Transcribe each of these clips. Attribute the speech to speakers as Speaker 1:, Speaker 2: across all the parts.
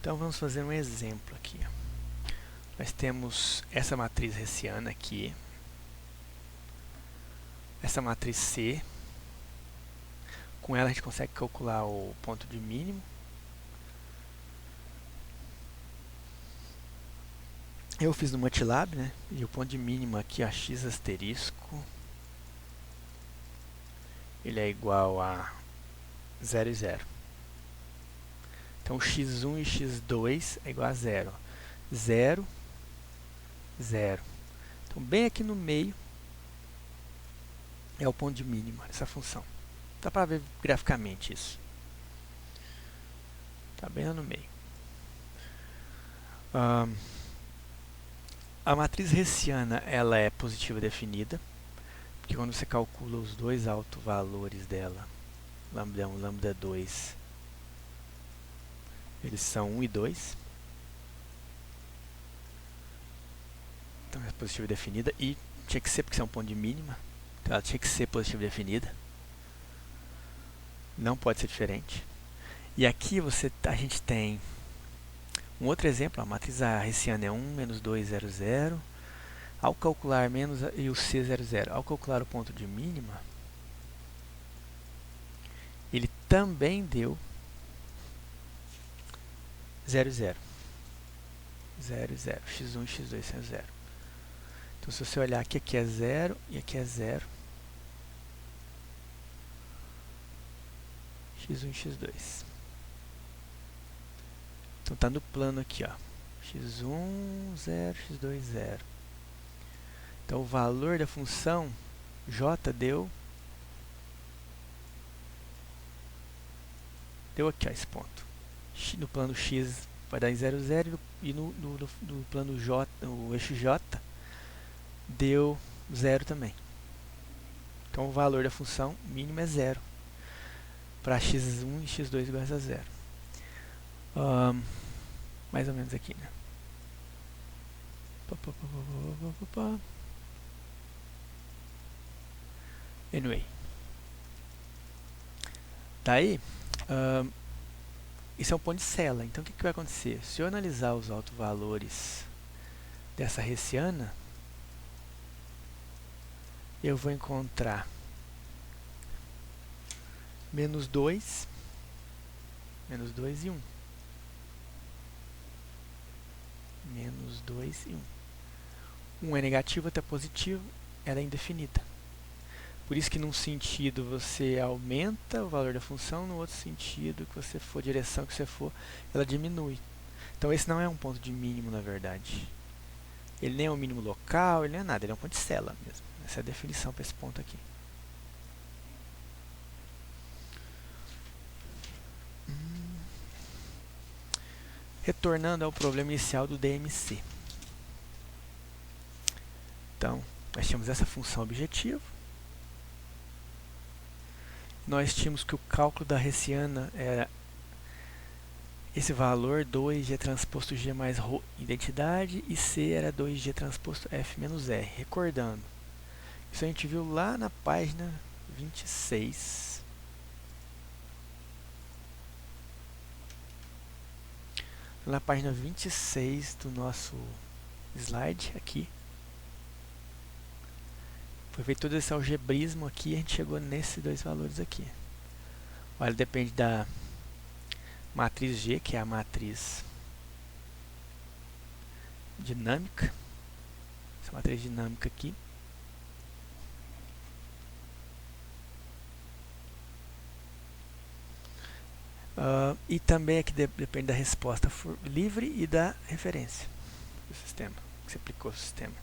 Speaker 1: Então vamos fazer um exemplo aqui. Nós temos essa matriz hessiana aqui, essa matriz C. Com ela a gente consegue calcular o ponto de mínimo. Eu fiz no MATLAB, né? E o ponto de mínimo aqui, x asterisco, ele é igual a 0 e 0. Então x1 e x2 é igual a 0. 0, 0. Então bem aqui no meio é o ponto de mínimo dessa função. Dá para ver graficamente isso. Está bem lá no meio. A matriz hessiana ela é positiva definida, porque quando você calcula os dois autovalores dela, lambda 1 e lambda 2, eles são 1 e 2. Então é positiva definida e tinha que ser porque isso é um ponto de mínima. Então ela tinha que ser positiva definida. Não pode ser diferente. E aqui a gente tem um outro exemplo. A matriz hessiana é 1, menos 2, 0, 0. Ao calcular menos e o C 0, 0. Ao calcular o ponto de mínima, ele também deu 0, 0. 0, 0. x1 e x2 são 0. Então, se você olhar aqui é 0 e aqui é 0. x1 e x2. Então, está no plano aqui, ó. x1, 0, x2, 0. Então, o valor da função j deu aqui, ó, esse ponto. No plano x vai dar em 0, 0 e no plano j, o eixo j, deu 0 também. Então, o valor da função mínima é 0 para x1 e x2 iguais a 0. Mais ou menos aqui, né? Anyway. Daí, isso é um ponto de Sela. Então, o que vai acontecer? Se eu analisar os autovalores dessa hessiana, eu vou encontrar menos 2 e 1. Menos 2 e 1. 1 é negativo, outra é positivo, ela é indefinida. Por isso que num sentido você aumenta o valor da função, no outro sentido, que você for, direção que você for, ela diminui. Então esse não é um ponto de mínimo, na verdade. Ele nem é um mínimo local, ele não é nada, ele é um ponto de Sela mesmo. Essa é a definição para esse ponto aqui. Retornando ao problema inicial do DMC. Então, nós tínhamos essa função objetivo. Nós tínhamos que o cálculo da hessiana era esse valor 2G transposto G mais ρ identidade e C era 2G transposto F menos R. Recordando, isso a gente viu lá na página 26. Na página 26 do nosso slide aqui. Foi feito todo esse algebrismo aqui e a gente chegou nesses dois valores aqui. Olha, depende da matriz G, que é a matriz dinâmica. Essa matriz dinâmica aqui. E também aqui depende da resposta livre e da referência do sistema, que você aplicou o sistema.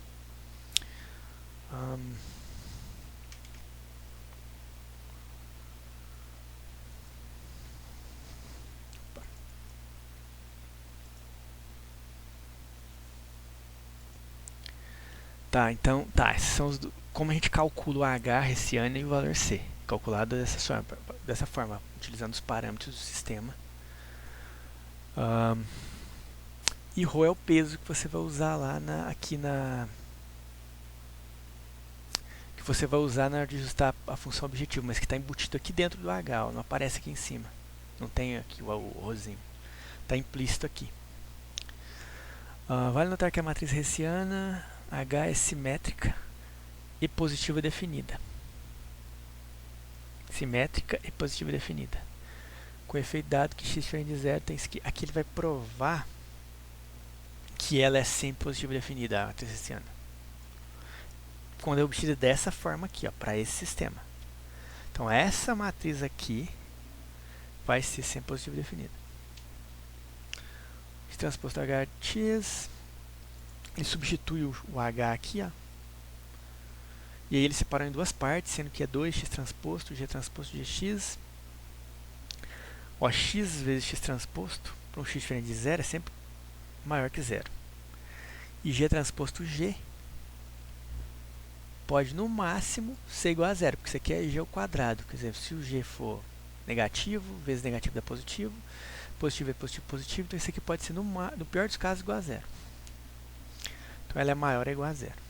Speaker 1: Tá, então, esses são como a gente calcula o H hessiana e o valor C, calculado dessa forma, utilizando os parâmetros do sistema. E ρ é o peso que você vai usar lá que você vai usar na hora de ajustar a função objetivo, mas que está embutido aqui dentro do H, ó, não aparece aqui em cima. Não tem aqui o rhozinho. Está implícito aqui. Vale notar que a matriz hessiana H é simétrica e positiva definida. Simétrica e positiva definida. Com efeito dado que x diferente de zero, aqui ele vai provar que ela é sempre positiva definida, a matriz hessiana. Quando é obtida dessa forma aqui, para esse sistema. Então, essa matriz aqui vai ser sempre positiva definida. X transposto H de x, ele substitui o H aqui, e aí ele separou em duas partes, sendo que é 2x transposto, G transposto de x. X vezes x transposto, para um x diferente de zero, é sempre maior que zero. E G transposto G pode, no máximo, ser igual a zero, porque isso aqui é G ao quadrado. Quer dizer, se o G for negativo, vezes negativo dá positivo, positivo é positivo, positivo, então isso aqui pode ser, no pior dos casos, igual a zero. Então, ela é maior ou igual a zero.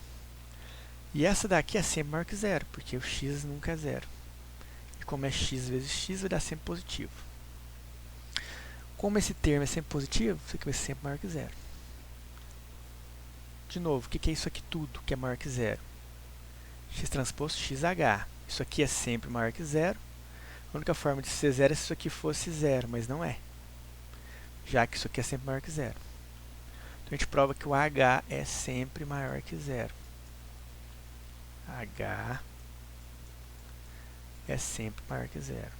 Speaker 1: E essa daqui é sempre maior que zero, porque o x nunca é zero. E como é x vezes x, vai dar sempre positivo. Como esse termo é sempre positivo, isso aqui vai ser sempre maior que zero. De novo, o que é isso aqui tudo que é maior que zero? X transposto XH. Isso aqui é sempre maior que zero. A única forma de ser zero é se isso aqui fosse zero, mas não é. Já que isso aqui é sempre maior que zero. Então, a gente prova que o H é sempre maior que zero. H é sempre maior que zero.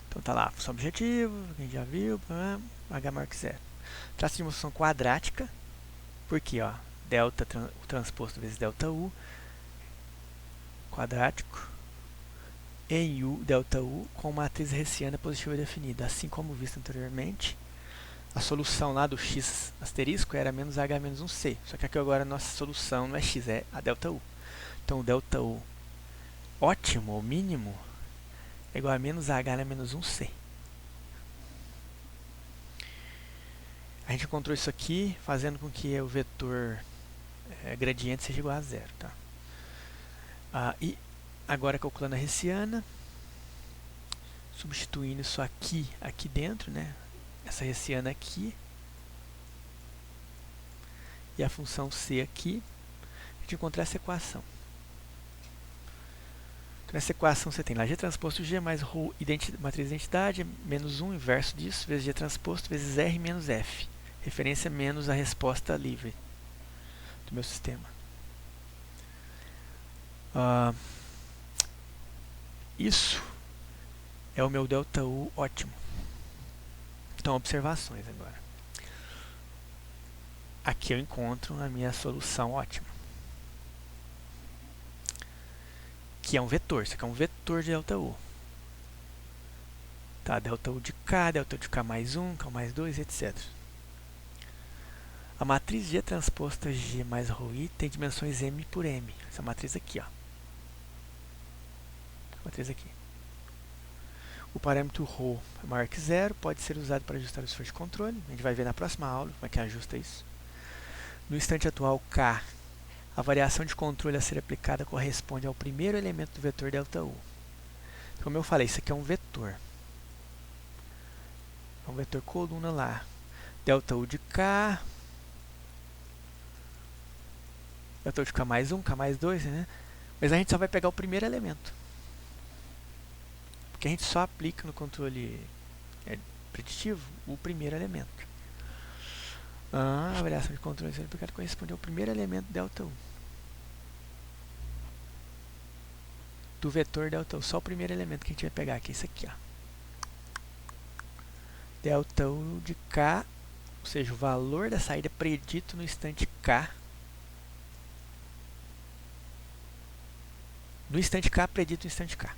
Speaker 1: Então tá lá, função objetiva, a gente já viu, H maior que zero. Traço de uma função quadrática, porque delta o transposto vezes delta U, quadrático, em U, delta U, com matriz hessiana positiva definida. Assim como visto anteriormente, a solução lá do x asterisco era menos h menos 1c. Só que aqui agora a nossa solução não é x, é a delta U. Então, o delta U ótimo, ou mínimo, é igual a menos h menos 1c. A gente encontrou isso aqui fazendo com que o vetor gradiente seja igual a zero. Tá? E agora calculando a hessiana, substituindo isso aqui dentro, né? Essa hessiana aqui e a função c aqui, a gente encontra essa equação. Então, nessa equação você tem lá G transposto G mais ρ, matriz de identidade, menos 1, inverso disso, vezes G transposto, vezes R menos F. Referência menos a resposta livre do meu sistema. Isso é o meu delta U ótimo. Então, observações agora. Aqui eu encontro a minha solução ótima, que é um vetor. Isso aqui é um vetor de delta U. Tá, delta U de K mais 1, K mais 2, etc. A matriz G transposta G mais ρi tem dimensões M por M. Essa matriz aqui, matriz aqui. O parâmetro ρ é maior que zero, pode ser usado para ajustar o esforço de controle. A gente vai ver na próxima aula como é que ajusta isso. No instante atual, K, a variação de controle a ser aplicada corresponde ao primeiro elemento do vetor delta U. Como eu falei, isso aqui é um vetor. É um vetor coluna lá. Delta U de K. Delta U de K mais 1, K mais 2, né? Mas a gente só vai pegar o primeiro elemento. Porque a gente só aplica no controle preditivo o primeiro elemento. A variação de controle a ser aplicada corresponde ao primeiro elemento delta U. Do vetor delta U, só o primeiro elemento que a gente vai pegar aqui, isso aqui, delta U de K, ou seja, o valor da saída predito no instante K. No instante K, predito no instante K.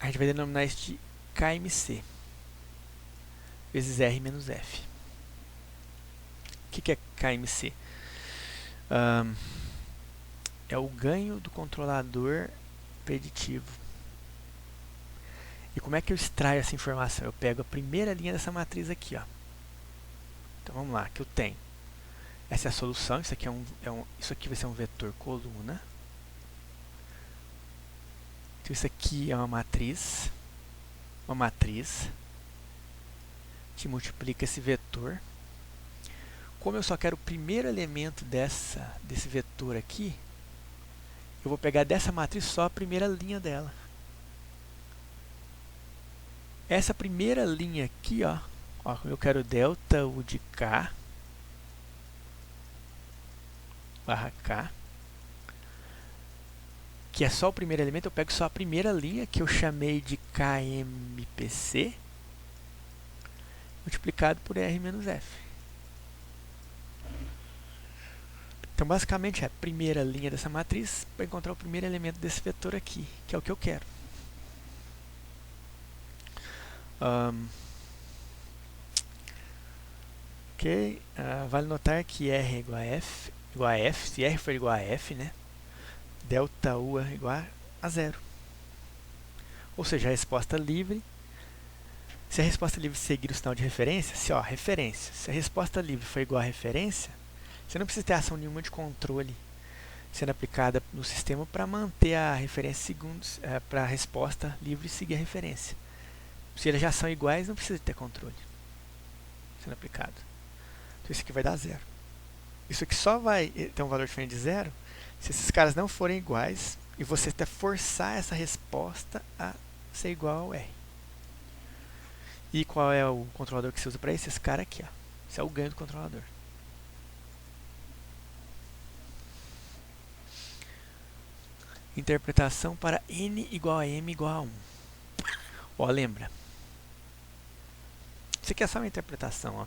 Speaker 1: A gente vai denominar isso de KMC, vezes R menos F. O que é KMC? É o ganho do controlador preditivo. E como é que eu extraio essa informação? Eu pego a primeira linha dessa matriz aqui. Então vamos lá, que eu tenho Essa é a solução. Isso aqui, isso aqui vai ser um vetor coluna. Então, isso aqui é uma matriz. Uma matriz que multiplica esse vetor. Como eu só quero o primeiro elemento desse vetor aqui, eu vou pegar dessa matriz só a primeira linha dela. Essa primeira linha aqui, ó, eu quero delta U de K barra K, que é só o primeiro elemento, eu pego só a primeira linha, que eu chamei de KMPC, multiplicado por R menos F. Então, basicamente, é a primeira linha dessa matriz para encontrar o primeiro elemento desse vetor aqui, que é o que eu quero. Vale notar que R é igual a F, se R for igual a F, né, delta U é igual a 0. Ou seja, a resposta livre, se a resposta livre seguir o sinal de referência, se a resposta livre for igual a referência, você não precisa ter ação nenhuma de controle sendo aplicada no sistema para manter a referência para a resposta livre seguir a referência. Se eles já são iguais, não precisa ter controle sendo aplicado. Então, isso aqui vai dar 0. Isso aqui só vai ter um valor diferente de 0 se esses caras não forem iguais e você até forçar essa resposta a ser igual ao R. E qual é o controlador que você usa para isso? Esse cara aqui, ó. Esse é o ganho do controlador. Interpretação para n igual a m igual a 1. Ó, lembra? Isso aqui é só uma interpretação, ó.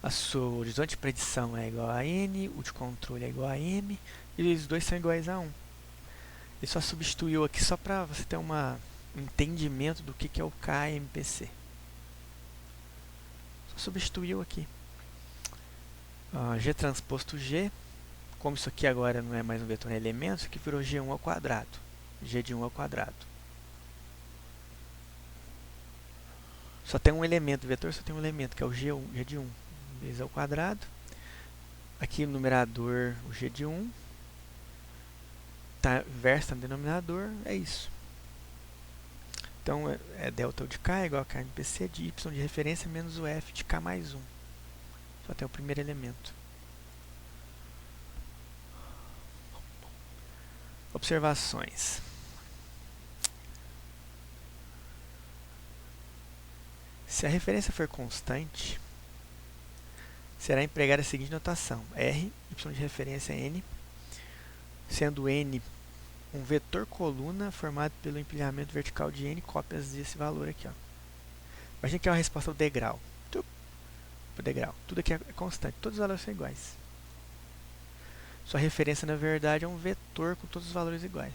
Speaker 1: A sua horizonte de predição é igual a n, o de controle é igual a m, e os dois são iguais a 1. Ele só substituiu aqui só para você ter um entendimento do que é o KMPC. Só substituiu aqui. G transposto G, como isso aqui agora não é mais um vetor em elementos, isso aqui virou G1 ao quadrado. G de 1 ao quadrado. Só tem um elemento do vetor, só tem um elemento, que é o G1, G de 1 vezes ao quadrado. Aqui no numerador, o G de 1. Verso no denominador, é isso. Então, é delta U de K igual a KMPC de Y de referência menos o F de K mais 1. Só tem o primeiro elemento. Observações. Se a referência for constante, será empregada a seguinte notação: R, Y de referência N, sendo N um vetor coluna formado pelo empilhamento vertical de N cópias desse valor aqui. Ó. Imagina que é uma resposta ao degrau. Tudo aqui é constante, todos os valores são iguais. Sua referência, na verdade, é um vetor com todos os valores iguais.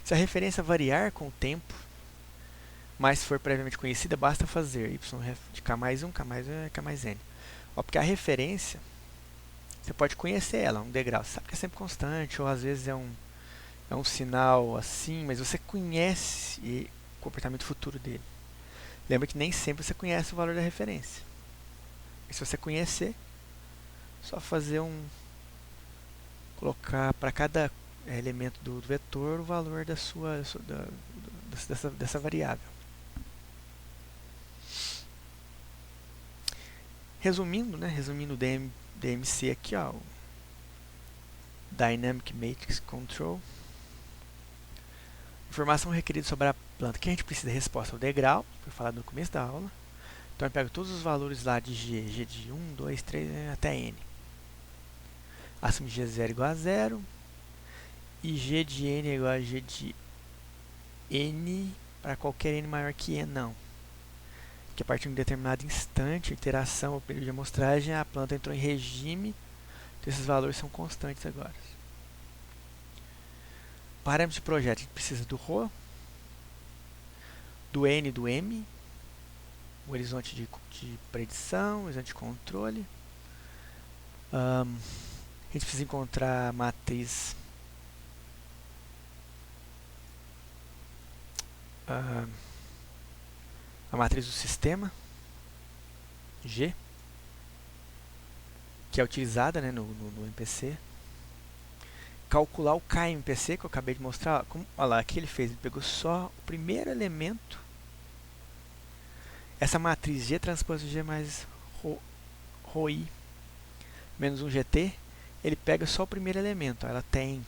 Speaker 1: Se a referência variar com o tempo, mas for previamente conhecida, basta fazer y de k mais 1, k mais 1 e k mais n. Ó, porque a referência, você pode conhecer ela, um degrau. Você sabe que é sempre constante, ou às vezes é um sinal assim, mas você conhece o comportamento futuro dele. Lembra que nem sempre você conhece o valor da referência. E se você conhecer, só fazer colocar para cada elemento do vetor o valor dessa variável. Resumindo, né? Resumindo o DMC aqui, ó, o Dynamic Matrix Control. Informação requerida sobre a planta. Que a gente precisa de resposta ao degrau, foi falado no começo da aula. Então eu pego todos os valores lá de G, G de 1, 2, 3 até N. Assumo G0 igual a 0 e G de N é igual a G de N para qualquer N maior que N, não. Que a partir de um determinado instante, iteração ou período de amostragem, a planta entrou em regime, então esses valores são constantes agora. Parâmetros de projeto, a gente precisa do ρ, do N e do M, o horizonte de predição, o horizonte de controle. A gente precisa encontrar a matriz a matriz do sistema G. que é utilizada, né, no MPC. Calcular o KMPC, que eu acabei de mostrar. Olha lá, o que ele fez? Ele pegou só o primeiro elemento. Essa matriz G transposto G mais ρi menos 1 GT, ele pega só o primeiro elemento. Ela tem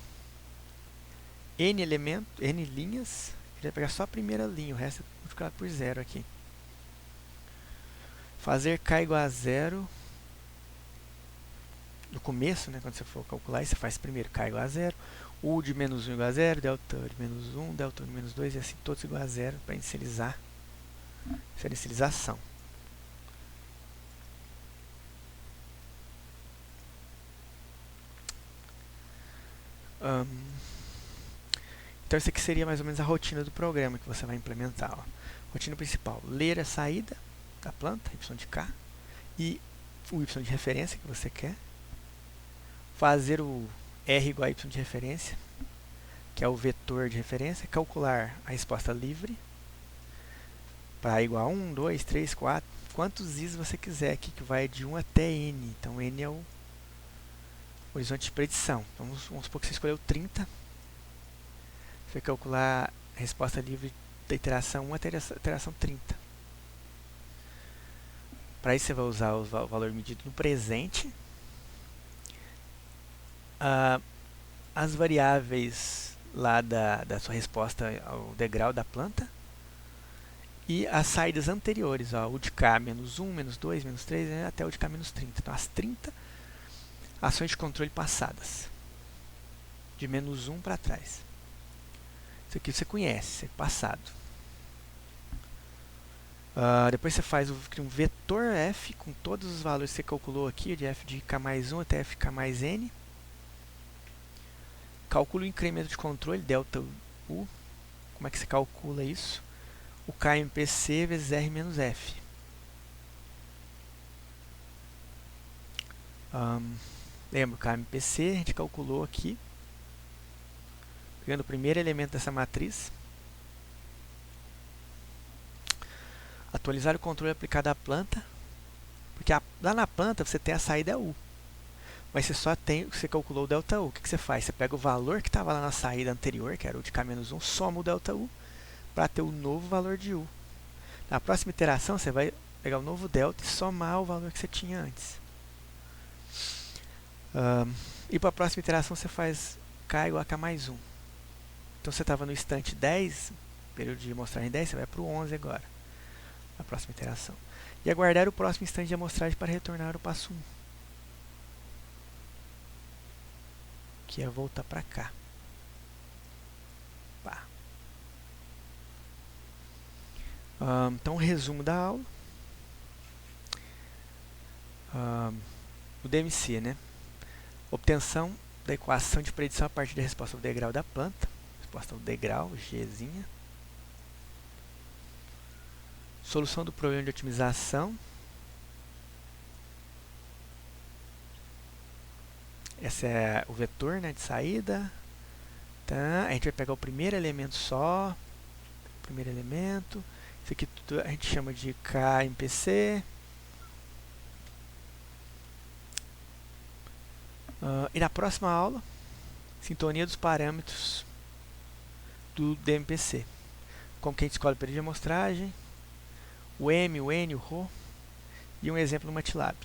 Speaker 1: N elementos, N linhas. Ele vai pegar só a primeira linha, o resto é multiplicado por 0 aqui. Fazer K igual a 0. No começo, né, quando você for calcular, você faz primeiro K igual a 0, U de menos 1 igual a 0, delta de menos 1, delta de menos 2, e assim todos igual a 0 para inicializar. Isso é a inicialização. Então, isso aqui seria mais ou menos a rotina do programa que você vai implementar. Ó. Rotina principal: ler a saída da planta, y de k, e o y de referência que você quer. Fazer o r igual a y de referência, que é o vetor de referência. Calcular a resposta livre, para igual a 1, 2, 3, 4, quantos i's você quiser aqui, que vai de 1 até n. Então, n é o horizonte de predição. Então, vamos supor que você escolheu 30. Você vai calcular a resposta livre da iteração 1 até a iteração 30. Para isso, você vai usar o valor medido no presente. As variáveis lá da sua resposta ao degrau da planta. E as saídas anteriores, ó, o de K menos 1, menos 2, menos 3, né, até o de K menos 30. Então, as 30 ações de controle passadas. De menos 1 para trás. Isso aqui você conhece, é passado. Depois você faz um vetor f com todos os valores que você calculou aqui, de f de k mais 1 até f k mais n. Calcula o incremento de controle, delta u. Como é que você calcula isso? O KMPC vezes R menos F. Lembra, o KMPC a gente calculou aqui, pegando o primeiro elemento dessa matriz. Atualizar o controle aplicado à planta, porque lá na planta você tem a saída U, mas você só tem, você calculou o delta U. O que você faz? Você pega o valor que estava lá na saída anterior, que era o de K menos 1, soma o delta U, para ter o novo valor de U. Na próxima iteração, você vai pegar o novo delta e somar o valor que você tinha antes. E para a próxima iteração, você faz K igual a K mais 1. Então, você estava no instante 10, período de amostragem 10, você vai para o 11 agora, na próxima iteração. E aguardar o próximo instante de amostragem para retornar o passo 1, que é voltar para cá. Então, o resumo da aula. O DMC, né? Obtenção da equação de predição a partir da resposta ao degrau da planta. Resposta ao degrau, Gzinha. Solução do problema de otimização. Esse é o vetor, né, de saída. Tá? A gente vai pegar o primeiro elemento só. Primeiro elemento. Isso aqui tudo a gente chama de KMPC. E na próxima aula, sintonia dos parâmetros do DMPC. Como que a gente escolhe o período de amostragem, o M, o N, o ρ, e um exemplo no MATLAB.